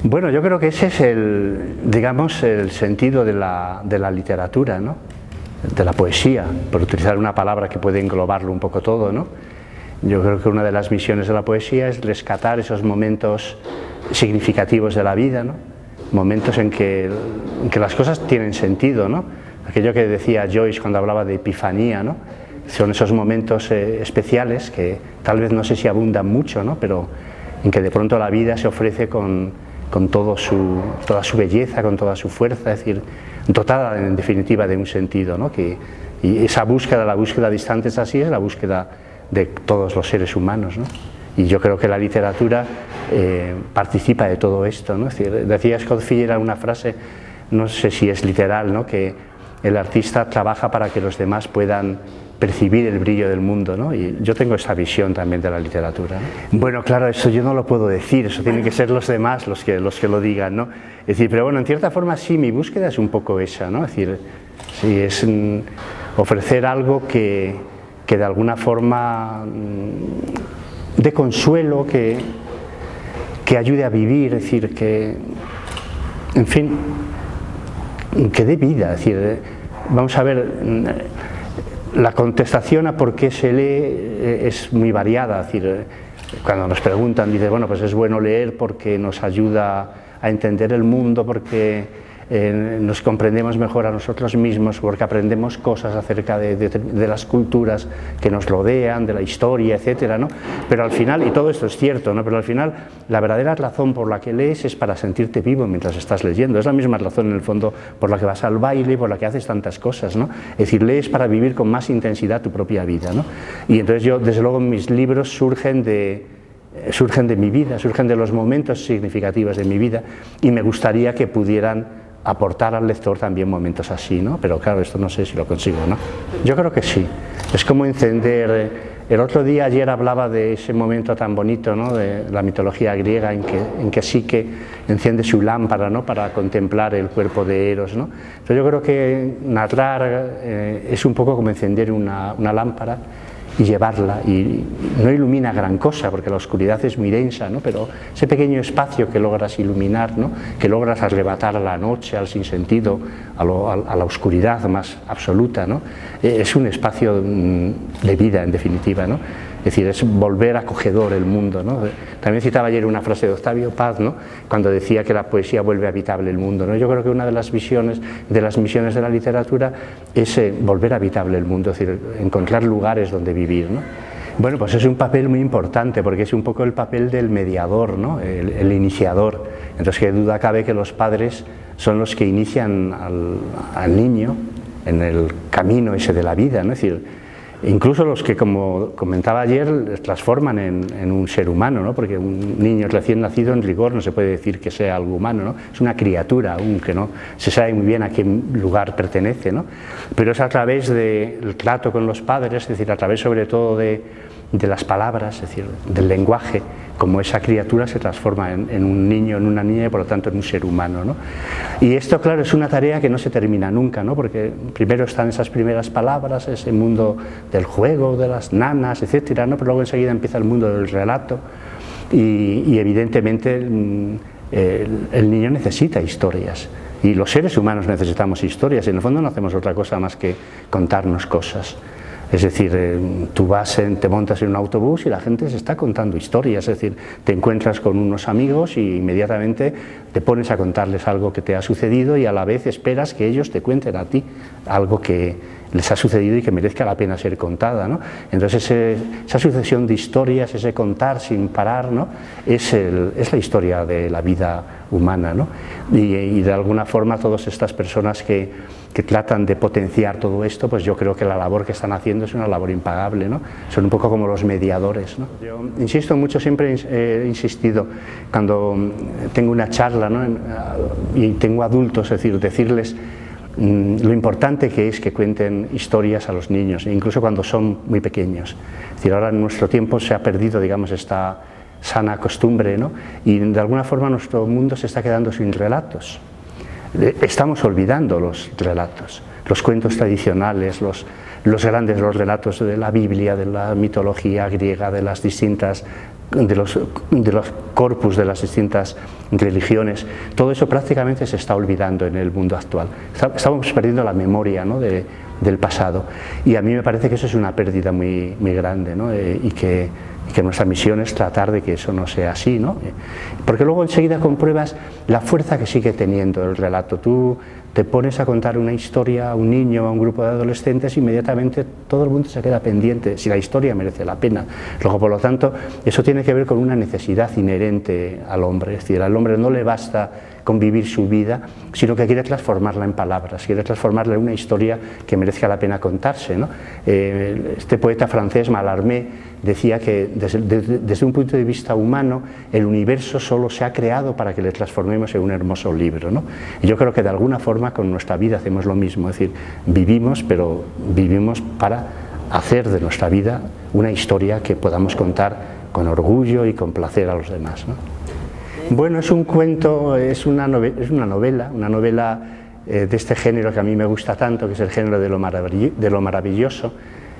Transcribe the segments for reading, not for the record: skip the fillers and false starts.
Bueno, yo creo que ese es digamos, el sentido de la literatura, ¿no? De la poesía, por utilizar una palabra que puede englobarlo un poco todo, ¿no? Yo creo que una de las misiones de la poesía es rescatar esos momentos significativos de la vida, ¿no? Momentos en que las cosas tienen sentido, ¿no? Aquello que decía Joyce cuando hablaba de epifanía, ¿no? Son esos momentos especiales que tal vez no sé si abundan mucho, ¿no? Pero en que de pronto la vida se ofrece con toda su belleza, con toda su fuerza, es decir, dotada en definitiva de un sentido, ¿no? Y esa búsqueda, la búsqueda distante es así, es la búsqueda de todos los seres humanos, ¿no? Y yo creo que la literatura participa de todo esto, ¿no? Es decir, decía Scott Fitzgerald una frase, no sé si es literal, ¿no? Que el artista trabaja para que los demás puedan percibir el brillo del mundo, ¿no? Y yo tengo esa visión también de la literatura, ¿no? Bueno, claro, eso yo no lo puedo decir, eso tienen que ser los demás los que lo digan, ¿no? Es decir, pero bueno, en cierta forma sí, mi búsqueda es un poco esa, ¿no? Es decir, sí, es ofrecer algo que de alguna forma de consuelo, que ayude a vivir, es decir, que, en fin, que dé vida, es decir, vamos a ver, la contestación a por qué se lee es muy variada, es decir, cuando nos preguntan, dice, bueno, pues es bueno leer porque nos ayuda a entender el mundo, porque nos comprendemos mejor a nosotros mismos, porque aprendemos cosas acerca de las culturas que nos rodean, de la historia, etcétera, ¿no? Pero al final, y todo esto es cierto, ¿no? Pero al final la verdadera razón por la que lees es para sentirte vivo mientras estás leyendo. Es la misma razón en el fondo por la que vas al baile, por la que haces tantas cosas, ¿no? Es decir, lees para vivir con más intensidad tu propia vida, ¿no? Y entonces yo, desde luego, mis libros surgen de mi vida, surgen de los momentos significativos de mi vida, y me gustaría que pudieran aportar al lector también momentos así, ¿no? Pero claro, esto no sé si lo consigo, ¿no? Yo creo que sí, es como encender. El otro día, ayer hablaba de ese momento tan bonito, ¿no? De la mitología griega en que Psique enciende su lámpara, ¿no? Para contemplar el cuerpo de Eros, ¿no? Entonces yo creo que narrar es un poco como encender una lámpara y llevarla, y no ilumina gran cosa porque la oscuridad es muy densa, ¿no? Pero ese pequeño espacio que logras iluminar, ¿no? Que logras arrebatar a la noche, al sinsentido, a la oscuridad más absoluta, ¿no? Es un espacio de vida, en definitiva, ¿no? Es decir, es volver acogedor el mundo, ¿no? También citaba ayer una frase de Octavio Paz, ¿no? Cuando decía que la poesía vuelve habitable el mundo, ¿no? Yo creo que una de las misiones de la literatura es volver habitable el mundo, es decir, encontrar lugares donde vivir, ¿no? Bueno, pues es un papel muy importante porque es un poco el papel del mediador, ¿no? El iniciador. Entonces, qué duda cabe que los padres son los que inician al niño en el camino ese de la vida, ¿no? Es decir, incluso los que, como comentaba ayer, transforman en un ser humano, ¿no? Porque un niño recién nacido, en rigor, no se puede decir que sea algo humano, ¿no? Es una criatura aún que no se sabe muy bien a qué lugar pertenece, ¿no? Pero es a través del trato con los padres, es decir, a través sobre todo de las palabras, es decir, del lenguaje, como esa criatura se transforma en un niño, en una niña y por lo tanto en un ser humano, ¿no? Y esto, claro, es una tarea que no se termina nunca, ¿no? Porque primero están esas primeras palabras, ese mundo del juego, de las nanas, etcétera, ¿no? Pero luego enseguida empieza el mundo del relato y evidentemente el niño necesita historias y los seres humanos necesitamos historias, y en el fondo no hacemos otra cosa más que contarnos cosas. Es decir, tú te montas en un autobús y la gente se está contando historias, es decir, te encuentras con unos amigos y inmediatamente te pones a contarles algo que te ha sucedido y a la vez esperas que ellos te cuenten a ti algo que les ha sucedido y que merezca la pena ser contada, ¿no? Entonces esa sucesión de historias, ese contar sin parar, ¿no? es la historia de la vida humana, ¿no? Y de alguna forma todas estas personas que tratan de potenciar todo esto, pues yo creo que la labor que están haciendo es una labor impagable, ¿no? Son un poco como los mediadores, ¿no? Yo insisto mucho, siempre he insistido cuando tengo una charla, ¿no? Y tengo adultos, es decir, decirles lo importante que es que cuenten historias a los niños, incluso cuando son muy pequeños. Es decir, ahora en nuestro tiempo se ha perdido, digamos, esta sana costumbre, ¿no? Y de alguna forma nuestro mundo se está quedando sin relatos. Estamos olvidando los relatos, los cuentos tradicionales, los relatos de la Biblia, de la mitología griega, de las distintas de los corpus de las distintas religiones, todo eso prácticamente se está olvidando en el mundo actual. Estamos perdiendo la memoria, ¿no?, del pasado, y a mí me parece que eso es una pérdida muy, muy grande, ¿no? Y que nuestra misión es tratar de que eso no sea así, ¿no? Porque luego enseguida compruebas la fuerza que sigue teniendo el relato. Tú te pones a contar una historia a un niño, a un grupo de adolescentes, inmediatamente todo el mundo se queda pendiente si la historia merece la pena. Luego, por lo tanto, eso tiene que ver con una necesidad inherente al hombre. Es decir, al hombre no le basta con vivir su vida, sino que quiere transformarla en palabras, quiere transformarla en una historia que merezca la pena contarse, ¿no? Este poeta francés Mallarmé decía que desde un punto de vista humano el universo solo se ha creado para que le transformemos en un hermoso libro, ¿no? Y yo creo que de alguna forma con nuestra vida hacemos lo mismo, es decir, vivimos, pero vivimos para hacer de nuestra vida una historia que podamos contar con orgullo y con placer a los demás, ¿no? Bueno, es un cuento, es una novela de este género que a mí me gusta tanto, que es el género de lo maravilloso,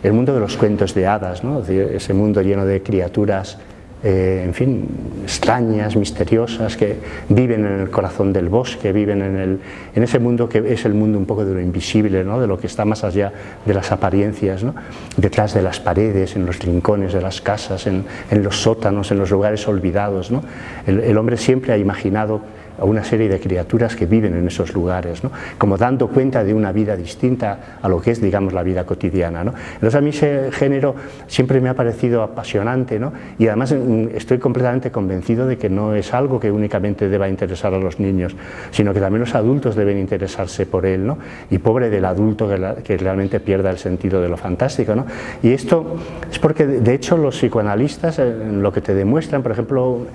el mundo de los cuentos de hadas, ¿no? Ese mundo lleno de criaturas, en fin, extrañas, misteriosas, que viven en el corazón del bosque, viven en ese mundo que es el mundo un poco de lo invisible, ¿no?, de lo que está más allá de las apariencias, ¿no?, detrás de las paredes, en los rincones de las casas, en los sótanos, en los lugares olvidados, ¿no? El hombre siempre ha imaginado a una serie de criaturas que viven en esos lugares, ¿no?, como dando cuenta de una vida distinta a lo que es, digamos, la vida cotidiana, ¿no? Entonces a mí ese género siempre me ha parecido apasionante, ¿no?, y además estoy completamente convencido de que no es algo que únicamente deba interesar a los niños, sino que también los adultos deben interesarse por él, ¿no?, y pobre del adulto que realmente pierda el sentido de lo fantástico, ¿no? Y esto es porque de hecho los psicoanalistas lo que te demuestran, por ejemplo,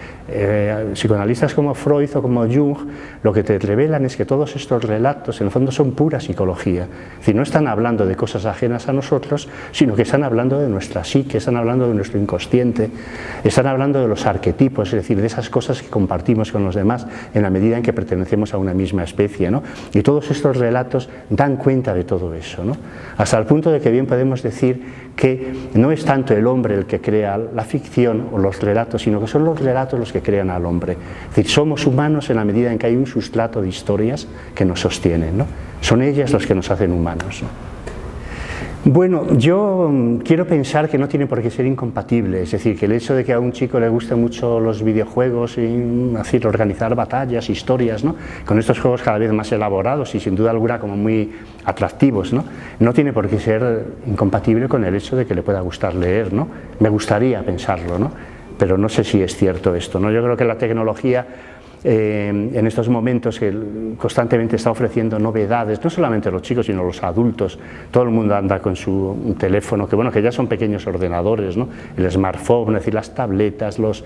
psicoanalistas como Freud o como Jung, lo que te revelan es que todos estos relatos en el fondo son pura psicología, es decir, no están hablando de cosas ajenas a nosotros, sino que están hablando de nuestra psique, están hablando de nuestro inconsciente, están hablando de los arquetipos, es decir, de esas cosas que compartimos con los demás en la medida en que pertenecemos a una misma especie, ¿no? Y todos estos relatos dan cuenta de todo eso, ¿no?, hasta el punto de que bien podemos decir que no es tanto el hombre el que crea la ficción o los relatos, sino que son los relatos los que crean al hombre. Es decir, somos humanos en la medida en que hay un sustrato de historias que nos sostienen, ¿no? Son ellas los que nos hacen humanos, ¿no? Bueno, yo quiero pensar que no tiene por qué ser incompatible, es decir, que el hecho de que a un chico le gusten mucho los videojuegos y decir, organizar batallas, historias, ¿no?, con estos juegos cada vez más elaborados y sin duda alguna como muy atractivos, ¿no?, no tiene por qué ser incompatible con el hecho de que le pueda gustar leer, ¿no? Me gustaría pensarlo, ¿no?, pero no sé si es cierto esto, ¿no? Yo creo que la tecnología en estos momentos que constantemente está ofreciendo novedades, no solamente los chicos sino los adultos, todo el mundo anda con su teléfono, que bueno, que ya son pequeños ordenadores, ¿no?, el smartphone, es decir, las tabletas, los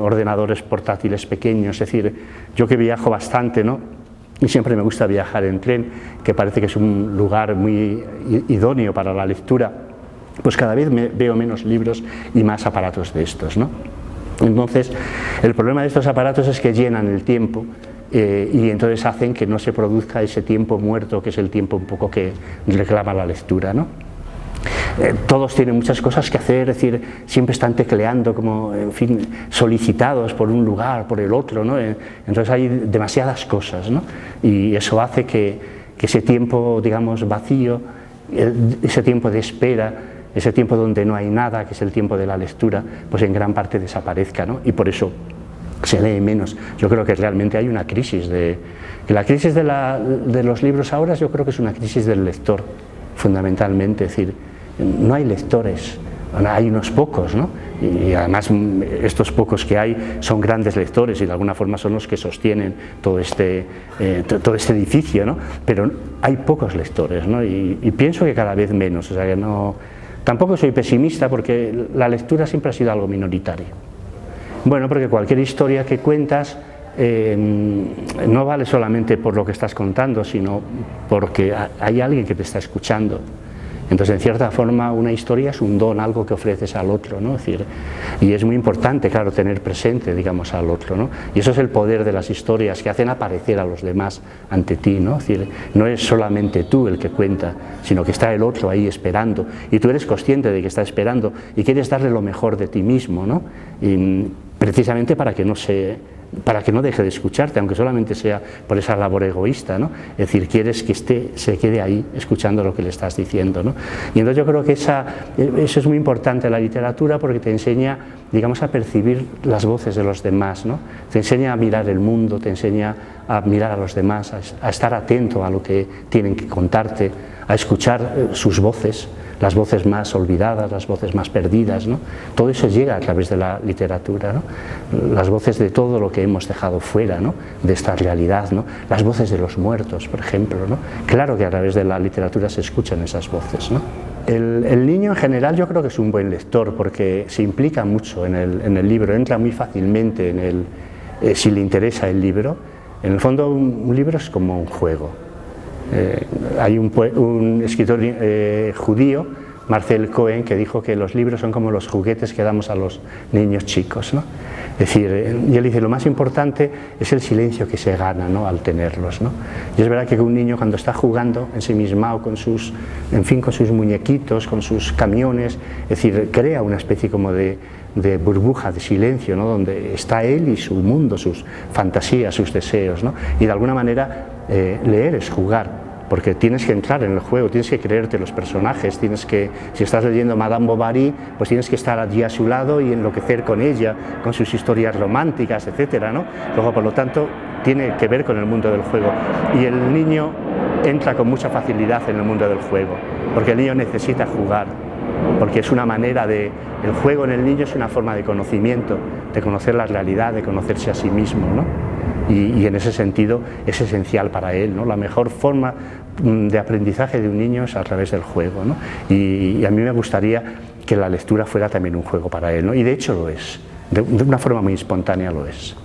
ordenadores portátiles pequeños, es decir, yo que viajo bastante, ¿no?, y siempre me gusta viajar en tren, que parece que es un lugar muy idóneo para la lectura, pues cada vez veo menos libros y más aparatos de estos, ¿no? Entonces, el problema de estos aparatos es que llenan el tiempo y entonces hacen que no se produzca ese tiempo muerto, que es el tiempo un poco que reclama la lectura, ¿no? Todos tienen muchas cosas que hacer, es decir, siempre están tecleando, como, en fin, solicitados por un lugar, por el otro, ¿no? Entonces hay demasiadas cosas, ¿no? Y eso hace que ese tiempo, digamos, vacío, ese tiempo de espera, ese tiempo donde no hay nada, que es el tiempo de la lectura, pues en gran parte desaparezca, ¿no? Y por eso se lee menos. Yo creo que realmente hay una crisis la crisis de los libros ahora, yo creo que es una crisis del lector, fundamentalmente, es decir, no hay lectores, hay unos pocos, ¿no? Y además estos pocos que hay son grandes lectores y de alguna forma son los que sostienen todo este edificio, ¿no? Pero hay pocos lectores, ¿no? Y pienso que cada vez menos, o sea que no. Tampoco soy pesimista porque la lectura siempre ha sido algo minoritario. Bueno, porque cualquier historia que cuentas no vale solamente por lo que estás contando, sino porque hay alguien que te está escuchando. Entonces, en cierta forma, una historia es un don, algo que ofreces al otro, ¿no? Es decir, y es muy importante, claro, tener presente, digamos, al otro, ¿no? Y eso es el poder de las historias, que hacen aparecer a los demás ante ti, ¿no? Es decir, no es solamente tú el que cuenta, sino que está el otro ahí esperando, y tú eres consciente de que está esperando y quieres darle lo mejor de ti mismo, ¿no? Y precisamente para que no deje de escucharte, aunque solamente sea por esa labor egoísta, ¿no? Es decir, quieres que se quede ahí escuchando lo que le estás diciendo, ¿no? Y entonces yo creo que eso es muy importante en la literatura, porque te enseña, digamos, a percibir las voces de los demás, ¿no? Te enseña a mirar el mundo, te enseña a mirar a los demás, a estar atento a lo que tienen que contarte, a escuchar sus voces, las voces más olvidadas, las voces más perdidas, ¿no? Todo eso llega a través de la literatura, ¿no? Las voces de todo lo que hemos dejado fuera, ¿no? De esta realidad, ¿no? Las voces de los muertos, por ejemplo, ¿no? Claro que a través de la literatura se escuchan esas voces, ¿no? El niño en general yo creo que es un buen lector, porque se implica mucho en el libro, entra muy fácilmente si le interesa el libro. En el fondo un libro es como un juego. Hay un escritor judío, Marcel Cohen, que dijo que los libros son como los juguetes que damos a los niños chicos, ¿no? Es decir, y él dice, lo más importante es el silencio que se gana, ¿no? Al tenerlos, ¿no? Y es verdad que un niño, cuando está jugando ensimismado con sus muñequitos, con sus camiones, es decir, crea una especie como de burbuja, de silencio, ¿no? Donde está él y su mundo, sus fantasías, sus deseos, ¿no? Y de alguna manera leer es jugar, porque tienes que entrar en el juego, tienes que creerte los personajes, si estás leyendo Madame Bovary, pues tienes que estar allí a su lado y enloquecer con ella, con sus historias románticas, etcétera, ¿no? Luego, por lo tanto, tiene que ver con el mundo del juego, y el niño entra con mucha facilidad en el mundo del juego, porque el niño necesita jugar, porque es una manera el juego en el niño es una forma de conocimiento, de conocer la realidad, de conocerse a sí mismo, ¿no? Y en ese sentido es esencial para él, ¿no? La mejor forma de aprendizaje de un niño es a través del juego, ¿no? Y a mí me gustaría que la lectura fuera también un juego para él, ¿no? Y de hecho lo es, de una forma muy espontánea lo es.